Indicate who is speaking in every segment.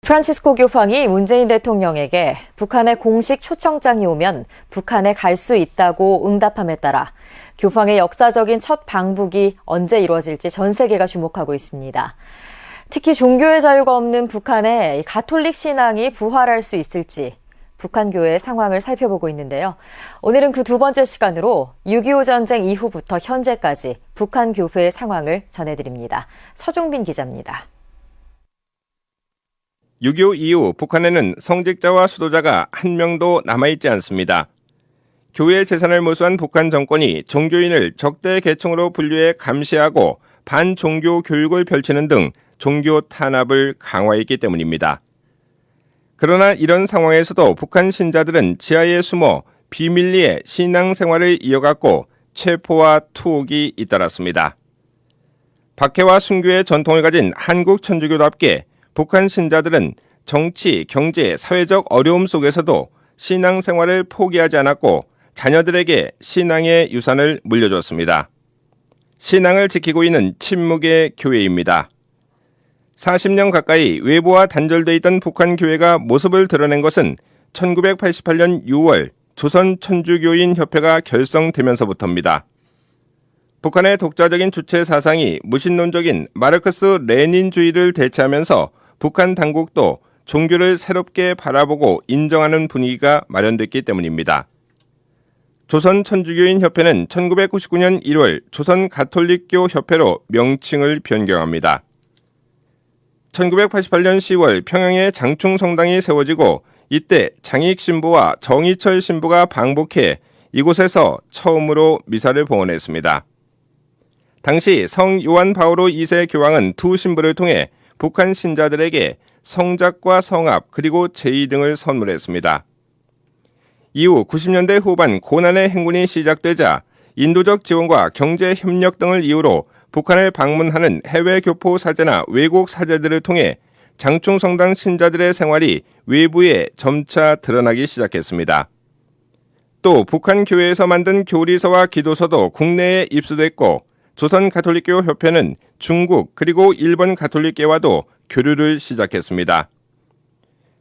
Speaker 1: 프란치스코 교황이 문재인 대통령에게 북한의 공식 초청장이 오면 북한에 갈 수 있다고 응답함에 따라 교황의 역사적인 첫 방북이 언제 이루어질지 전 세계가 주목하고 있습니다. 특히 종교의 자유가 없는 북한에 가톨릭 신앙이 부활할 수 있을지 북한 교회의 상황을 살펴보고 있는데요. 오늘은 그 두 번째 시간으로 6.25 전쟁 이후부터 현재까지 북한 교회의 상황을 전해드립니다. 서종빈 기자입니다.
Speaker 2: 6.25 이후 북한에는 성직자와 수도자가 한 명도 남아있지 않습니다. 교회 재산을 몰수한 북한 정권이 종교인을 적대 계층으로 분류해 감시하고 반종교 교육을 펼치는 등 종교 탄압을 강화했기 때문입니다. 그러나 이런 상황에서도 북한 신자들은 지하에 숨어 비밀리에 신앙생활을 이어갔고 체포와 투옥이 잇따랐습니다. 박해와 순교의 전통을 가진 한국 천주교답게 북한 신자들은 정치, 경제, 사회적 어려움 속에서도 신앙생활을 포기하지 않았고 자녀들에게 신앙의 유산을 물려줬습니다. 신앙을 지키고 있는 침묵의 교회입니다. 40년 가까이 외부와 단절돼 있던 북한 교회가 모습을 드러낸 것은 1988년 6월 조선천주교인협회가 결성되면서부터입니다. 북한의 독자적인 주체 사상이 무신론적인 마르크스 레닌주의를 대체하면서 북한 당국도 종교를 새롭게 바라보고 인정하는 분위기가 마련됐기 때문입니다. 조선천주교인협회는 1999년 1월 조선가톨릭교 협회로 명칭을 변경합니다. 1988년 10월 평양에 장충성당이 세워지고 이때 장익 신부와 정희철 신부가 방북해 이곳에서 처음으로 미사를 봉헌했습니다. 당시 성 요한 바오로 2세 교황은 두 신부를 통해 북한 신자들에게 성작과 성합 그리고 제의 등을 선물했습니다. 이후 90년대 후반 고난의 행군이 시작되자 인도적 지원과 경제 협력 등을 이유로 북한을 방문하는 해외 교포 사제나 외국 사제들을 통해 장충성당 신자들의 생활이 외부에 점차 드러나기 시작했습니다. 또 북한 교회에서 만든 교리서와 기도서도 국내에 입수됐고 조선가톨릭교 협회는 중국 그리고 일본 가톨릭계와도 교류를 시작했습니다.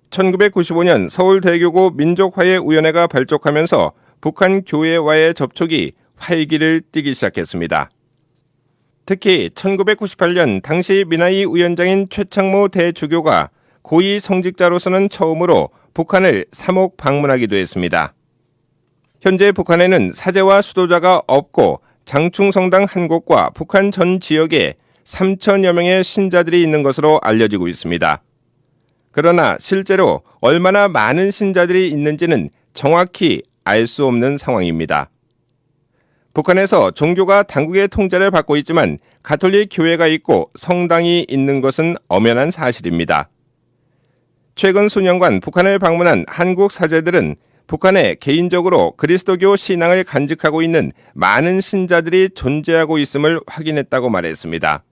Speaker 2: 1995년 서울대교구 민족화해위원회가 발족하면서 북한 교회와의 접촉이 활기를 띠기 시작했습니다. 특히 1998년 당시 민하위 위원장인 최창모 대주교가 고위 성직자로서는 처음으로 북한을 3옥 방문하기도 했습니다. 현재 북한에는 사제와 수도자가 없고 장충성당 한 곳과 북한 전 지역에 3천여 명의 신자들이 있는 것으로 알려지고 있습니다. 그러나 실제로 얼마나 많은 신자들이 있는지는 정확히 알 수 없는 상황입니다. 북한에서 종교가 당국의 통제를 받고 있지만 가톨릭 교회가 있고 성당이 있는 것은 엄연한 사실입니다. 최근 수년간 북한을 방문한 한국 사제들은 북한에 개인적으로 그리스도교 신앙을 간직하고 있는 많은 신자들이 존재하고 있음을 확인했다고 말했습니다.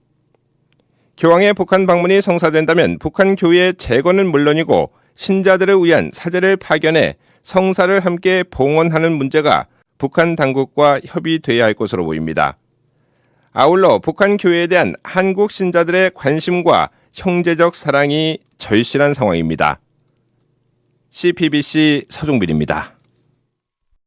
Speaker 2: 교황의 북한 방문이 성사된다면 북한 교회의 재건은 물론이고 신자들을 위한 사제를 파견해 성사를 함께 봉헌하는 문제가 북한 당국과 협의돼야 할 것으로 보입니다. 아울러 북한 교회에 대한 한국 신자들의 관심과 형제적 사랑이 절실한 상황입니다. CPBC 서종빈입니다.